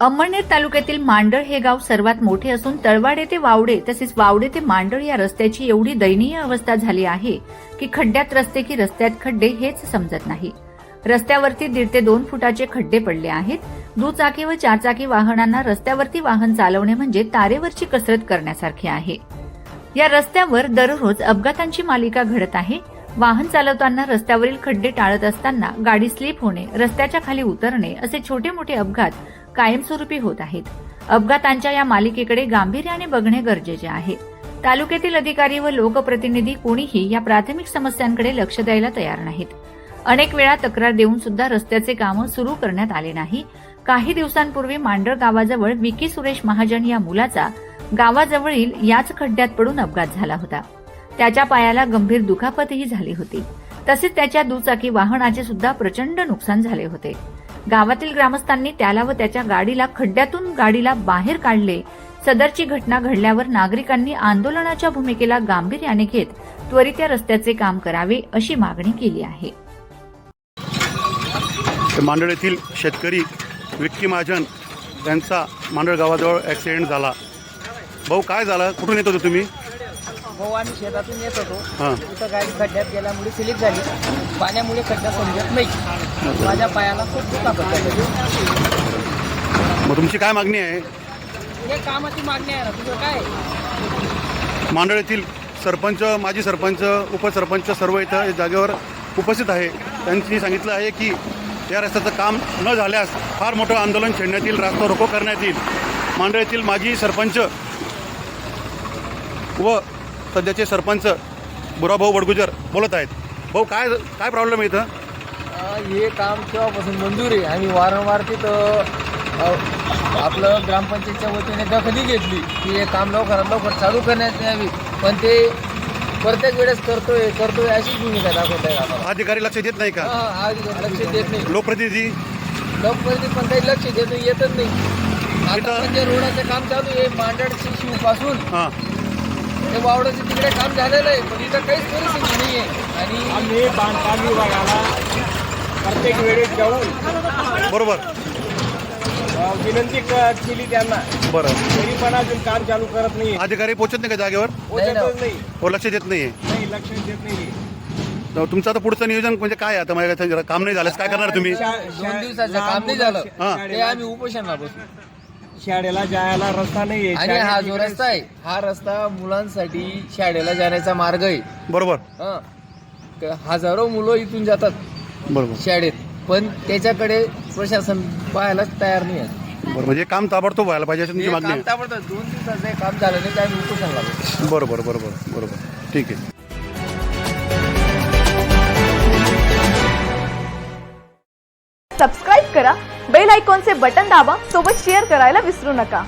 अंमळनेर तालुक्यातील मांडळ हे गाव सर्वात मोठे असून तळवाडे ते वावडे तसेच वावडे ते मांडळ या रस्त्याची एवढी दयनीय अवस्था झाली आहे की खड्ड्यात रस्ते की रस्त्यात खड्डे हेच समजत नाही। रस्त्यावरती 1.5 ते 2 फुटाचे खड्डे पडले आहेत। दुचाकी व चारचाकी वाहनांना रस्त्यावरती वाहन चालवणे म्हणजे तारेवरची कसरत करण्यासारखे आहे। या रस्त्यावर दररोज अपघातांची मालिका घडत आहे। वाहन चालवताना रस्त्यावरील खड्डे टाळत असताना गाडी स्लिप होणे, रस्त्याच्या खाली उतरणे असे छोटे मोठे अपघात कायमस्वरूपी होत आहेत। अपघातांच्या या मालिकेकडे गांभीर्याने बघणे गरजेचे आहे। तालुक्यातील अधिकारी व लोकप्रतिनिधी कोणीही या प्राथमिक समस्यांकडे लक्ष द्यायला तयार नाहीत। अनेक वेळा तक्रार देऊन सुद्धा रस्त्याचे काम सुरू करण्यात आले नाही। काही दिवसांपूर्वी मांडळ गावाजवळ विकी सुरेश महाजन या मुलाचा गावाजवळील याच खड्ड्यात पडून अपघात झाला होता। त्याच्या पायाला गंभीर दुखापतही झाली होती। तसेच त्याच्या दुचाकी वाहनाचे सुद्धा प्रचंड नुकसान झाले होते। गावातील ग्रामस्थांनी त्याला व त्याच्या गाडीला खड्ड्यातून गाडीला बाहेर काढले। सदरची घटना घडल्यावर नागरिकांनी आंदोलनाच्या भूमिकेला गांभीर्याने घेत त्वरित या रस्त्याचे काम करावे अशी मागणी केली आहे। मांडळ येथील शेतकरी विक्की महाजन यांचा मांडळ गावाजवळ ॲक्सिडेंट झाला। भाऊ काय झालं, कुठून येत होते तुम्ही? हो, आम्ही शेतातून येत होतो। तिथं गाडी खड्ड्यात गेल्यामुळे स्लिप झाली। पाण्यामुळे खड्डा समजत नाही। माझ्या पायाला खूप दुखापत झाली। मग तुमची काय मागणी आहे? हे कामाची मागणी आहे ना, तुझं काय? मांडळ येथील सरपंच, माजी सरपंच, उपसरपंच सर्व इथं जागेवर उपस्थित आहे। त्यांनी सांगितलं आहे की या रस्त्याचं काम न झाल्यास फार मोठं आंदोलन छेडण्यात येईल, रास्ता रोको करण्यात येईल। मांडळ येथील माजी सरपंच व सध्याचे सरपंच बुराभाऊ वडगुजर बोलत आहेत। भाऊ काय काय प्रॉब्लेम आहे इथं? हे काम केव्हापासून मंजूर आहे। आम्ही वारंवार तिथं आपलं ग्रामपंचायतच्या वतीने दखली घेतली की हे काम लवकरात लवकर चालू करण्यात यावी, पण ते प्रत्येक वेळेस करतोय अशीच भूमिका दाखवत आहे आम्हाला। अधिकारी लक्ष देत नाही का? लक्ष देत नाही। लोकप्रतिनिधी पण काही लक्ष येतच नाही। आता म्हणजे रोडाचं काम चालू आहे मांडळची शिवपासून हे वावडाचं तिकडे काम झालेलं आहे, पण इथं काहीच परिस्थिती नाही आहे। आणि आम्ही बांधकाम विभागाला प्रत्येक वेळेस जाऊन बरोबर विनंती केली त्यांना, बरं, तरी पण अजून काम चालू करत नाही। अधिकारी पोहोचत नाही का जागेवर? पोहोचतच नाही। हो, लक्ष देत नाहीये। नाही, लक्ष देत नाही। तर तुमचं आता पुढचं नियोजन म्हणजे काय? आता माझ्या काम नाही झालंस काय करणार तुम्ही? 2 दिवसाचं काम नाही झालं ते आम्ही उपोषणाला बसलो। शाळेला जायला रस्ता नाही आणि हा जो रस्ता आहे हा रस्ता मुलांसाठी शाळेला जाण्याचा मार्ग आहे। बरोबर, हजारो मुलं इथून जातात बरोबर शाळेत, पण त्याच्याकडे प्रशासन पाहायला तयार नाही आहे। बरोबर, म्हणजे काम ताबडतोब व्हायला पाहिजे अशी तुमची मागणी आहे? ताबडतोब 2 दिवसाचं काम झालं नाही तर आम्ही उपोषणाला बसलो। बरोबर बरोबर बरोबर, ठीक आहे। सबस्क्राइब करा, बेल आयकॉनचे बटन दाबा, सोबत शेअर करायला विसरू नका।